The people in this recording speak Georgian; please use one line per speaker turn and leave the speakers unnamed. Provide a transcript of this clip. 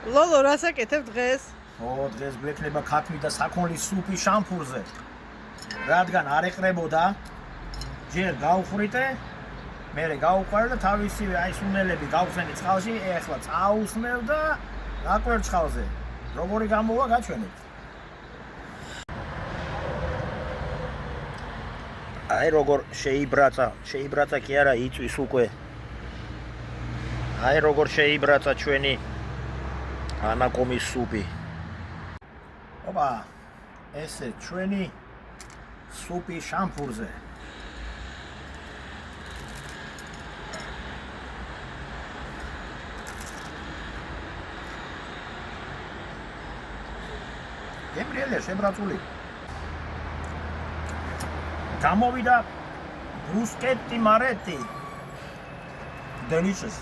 ლოლო, რას აკეთებ დღეს?
დღეს გვექნება ქათმი და საქონლის სუპი შამფურზე. რადგან არ ეყრებოდა, ჯერ გავხვრიტე, მერე გავუყარე და თავისივე აი სუნელები გავხსენე წყალში, ეხლა წაუსმევ და აკვერცხალზე. როგორი გამოვა გაჩვენებთ. აი როგორ შეიბრაცა კი არა, იწვის უკვე. აი როგორ შეიბრაცა ჩვენი ანაკომის სუპი. ოპა, ესე ჩვენი სუპი შამფურზე. გემრიელია შებრაწული. გამოვიდა ბრუსკეტი მარეტი. Delicious.